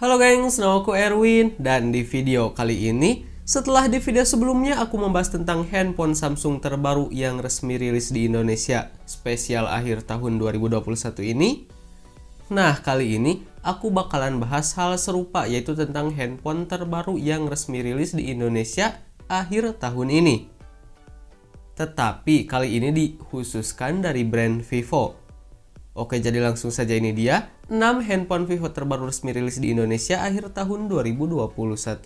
Halo gengs, nama aku Erwin, dan di video kali ini, setelah di video sebelumnya aku membahas tentang handphone Samsung terbaru yang resmi rilis di Indonesia spesial akhir tahun 2021 ini. Nah, kali ini aku bakalan bahas hal serupa, yaitu tentang handphone terbaru yang resmi rilis di Indonesia akhir tahun ini. Tetapi kali ini dikhususkan dari brand Vivo. Oke, jadi langsung saja, ini dia 6 handphone Vivo terbaru resmi rilis di Indonesia akhir tahun 2021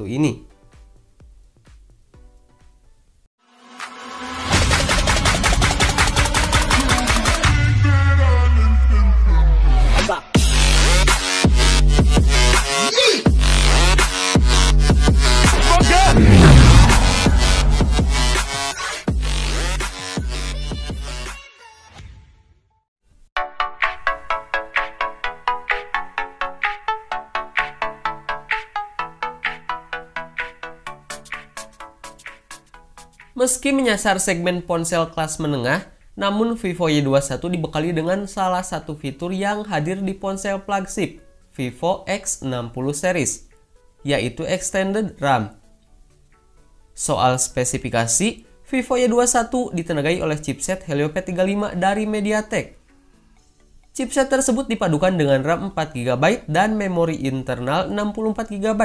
ini. Meski menyasar segmen ponsel kelas menengah, namun Vivo Y21 dibekali dengan salah satu fitur yang hadir di ponsel flagship Vivo X60 series, yaitu Extended RAM. Soal spesifikasi, Vivo Y21 ditenagai oleh chipset Helio P35 dari MediaTek. Chipset tersebut dipadukan dengan RAM 4GB dan memori internal 64GB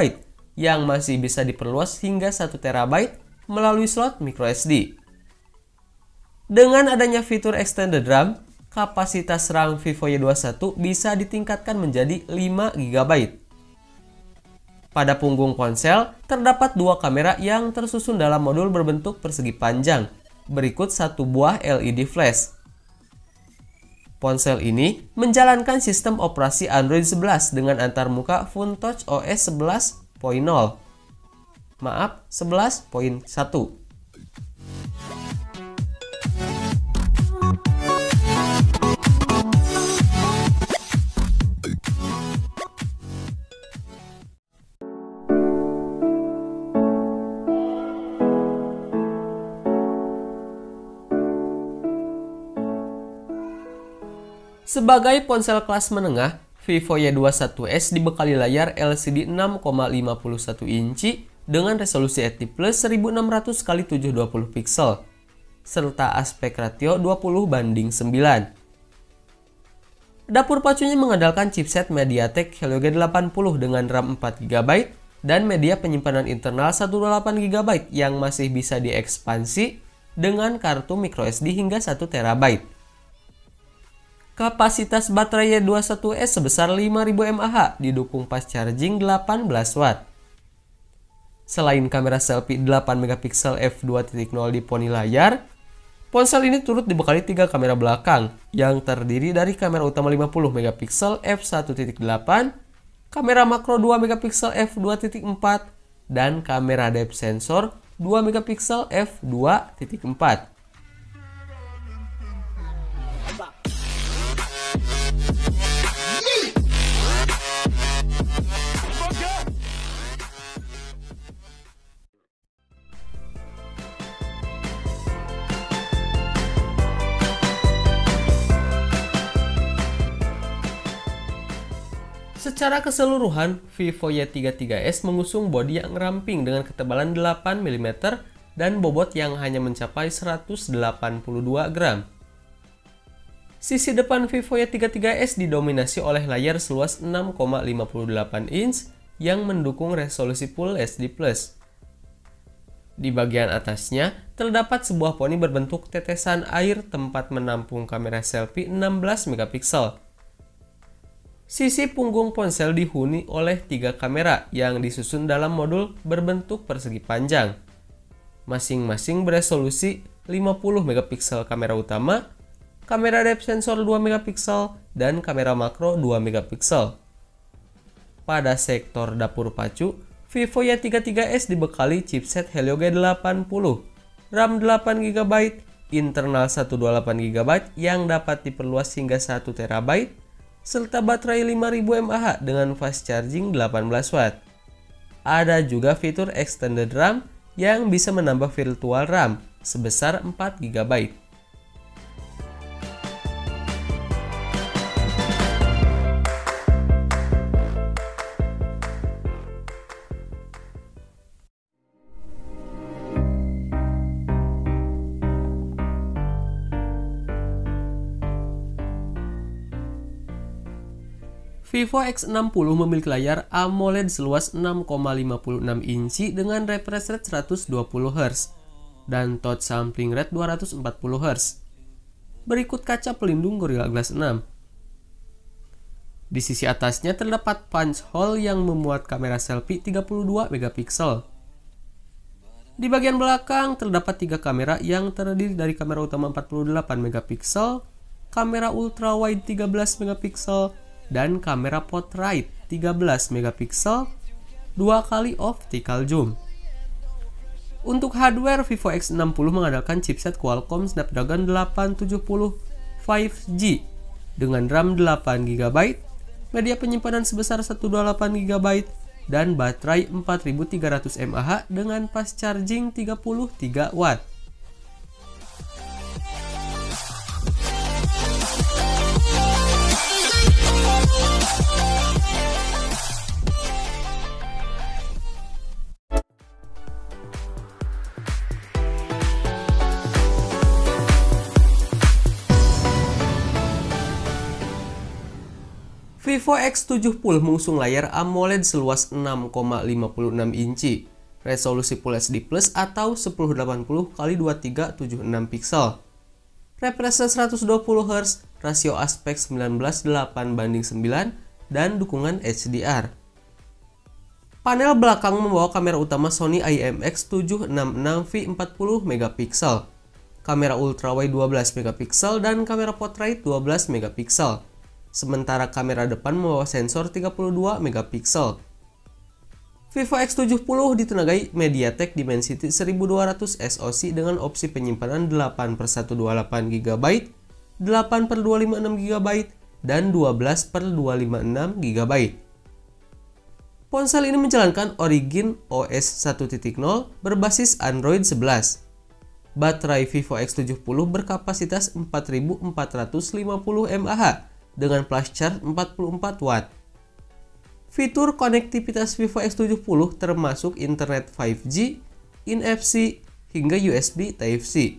yang masih bisa diperluas hingga 1TB melalui slot microSD. Dengan adanya fitur Extended RAM, kapasitas RAM Vivo Y21 bisa ditingkatkan menjadi 5GB. Pada punggung ponsel, terdapat dua kamera yang tersusun dalam modul berbentuk persegi panjang, berikut satu buah LED flash. Ponsel ini menjalankan sistem operasi Android 11 dengan antarmuka FunTouch OS 11.0. Maaf, 11.1. Sebagai ponsel kelas menengah, Vivo Y21s dibekali layar LCD 6,51 inci dengan resolusi HD Plus 1600x720 pixel, serta aspek ratio 20:9. Dapur pacunya mengandalkan chipset MediaTek Helio G80 dengan RAM 4GB dan media penyimpanan internal 128GB yang masih bisa diekspansi dengan kartu microSD hingga 1TB. Kapasitas baterai Y21s sebesar 5000 mAh didukung fast charging 18W. Selain kamera selfie 8MP f2.0 di poni layar, ponsel ini turut dibekali 3 kamera belakang yang terdiri dari kamera utama 50MP f1.8, kamera makro 2MP f2.4, dan kamera depth sensor 2MP f2.4. Secara keseluruhan, Vivo Y33s mengusung bodi yang ramping dengan ketebalan 8mm dan bobot yang hanya mencapai 182 gram. Sisi depan Vivo Y33s didominasi oleh layar seluas 6,58 inch yang mendukung resolusi Full HD+. Di bagian atasnya, terdapat sebuah poni berbentuk tetesan air tempat menampung kamera selfie 16MP. Sisi punggung ponsel dihuni oleh 3 kamera yang disusun dalam modul berbentuk persegi panjang. Masing-masing beresolusi 50MP kamera utama, kamera depth sensor 2MP, dan kamera makro 2MP. Pada sektor dapur pacu, Vivo Y33s dibekali chipset Helio G80, RAM 8GB, internal 128GB yang dapat diperluas hingga 1TB, serta baterai 5000 mAh dengan fast charging 18W. Ada juga fitur Extended RAM yang bisa menambah virtual RAM sebesar 4GB. Vivo X60 memiliki layar AMOLED seluas 6,56 inci dengan refresh rate 120 Hz dan touch sampling rate 240 Hz. Berikut kaca pelindung Gorilla Glass 6. Di sisi atasnya terdapat punch hole yang memuat kamera selfie 32 megapiksel. Di bagian belakang terdapat 3 kamera yang terdiri dari kamera utama 48 megapiksel, kamera ultrawide 13 megapiksel, dan kamera portrait 13 megapiksel 2 kali optical zoom. Untuk hardware, Vivo X60 mengandalkan chipset Qualcomm Snapdragon 870 5G dengan RAM 8GB, media penyimpanan sebesar 128GB, dan baterai 4300 mAh dengan fast charging 33 Watt. Vivo X70 mengusung layar AMOLED seluas 6,56 inci, resolusi Full HD Plus atau 1080x2376 piksel, refresh rate 120 Hz, rasio aspek 19:8:9, dan dukungan HDR. Panel belakang membawa kamera utama Sony IMX766 f40 megapiksel, kamera ultrawide 12 megapiksel, dan kamera portrait 12 megapiksel. Sementara kamera depan membawa sensor 32 megapiksel. Vivo X70 ditenagai MediaTek Dimensity 1200 SoC dengan opsi penyimpanan 8/128GB, 8/256GB, dan 12/256GB. Ponsel ini menjalankan Origin OS 1.0 berbasis Android 11. Baterai Vivo X70 berkapasitas 4450 mAh dengan flash charge 44 Watt. Fitur konektivitas Vivo X70 termasuk internet 5G, NFC, hingga USB Type-C.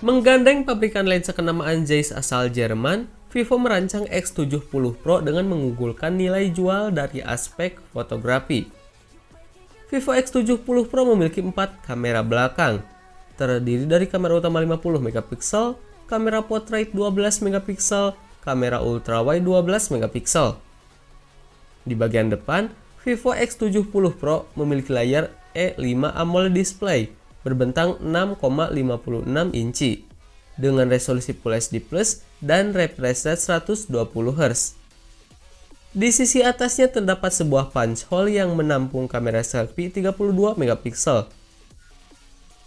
Menggandeng pabrikan lensa kenamaan Zeiss asal Jerman, Vivo merancang X70 Pro dengan mengunggulkan nilai jual dari aspek fotografi. Vivo X70 Pro memiliki 4 kamera belakang, terdiri dari kamera utama 50 megapiksel, kamera portrait 12 megapiksel, kamera ultrawide 12 megapiksel. Di bagian depan, Vivo X70 Pro memiliki layar E5 AMOLED display berbentang 6,56 inci dengan resolusi Full HD Plus dan refresh rate 120 Hz. Di sisi atasnya terdapat sebuah punch hole yang menampung kamera selfie 32 megapiksel.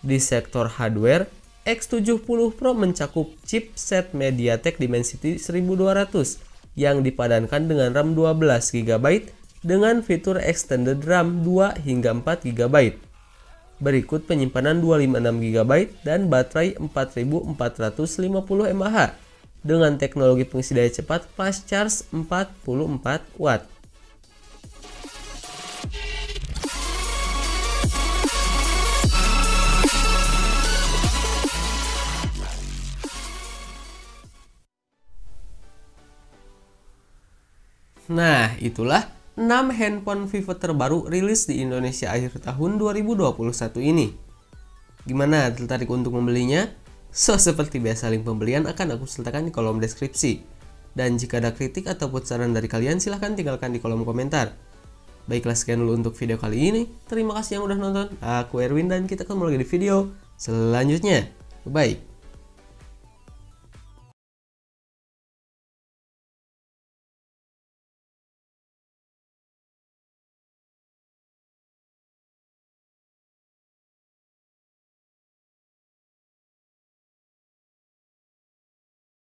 Di sektor hardware, X70 Pro mencakup chipset MediaTek Dimensity 1200 yang dipadankan dengan RAM 12GB dengan fitur extended RAM 2 hingga 4GB. Berikut penyimpanan 256GB dan baterai 4450 mAh dengan teknologi pengisi daya cepat fast charge 44 Watt. Nah, itulah 6 handphone Vivo terbaru rilis di Indonesia akhir tahun 2021 ini. Gimana, tertarik untuk membelinya? So, seperti biasa link pembelian akan aku sertakan di kolom deskripsi. Dan jika ada kritik ataupun saran dari kalian, silahkan tinggalkan di kolom komentar. Baiklah, sekian dulu untuk video kali ini. Terima kasih yang udah nonton. Aku Erwin dan kita ketemu lagi di video selanjutnya. Bye.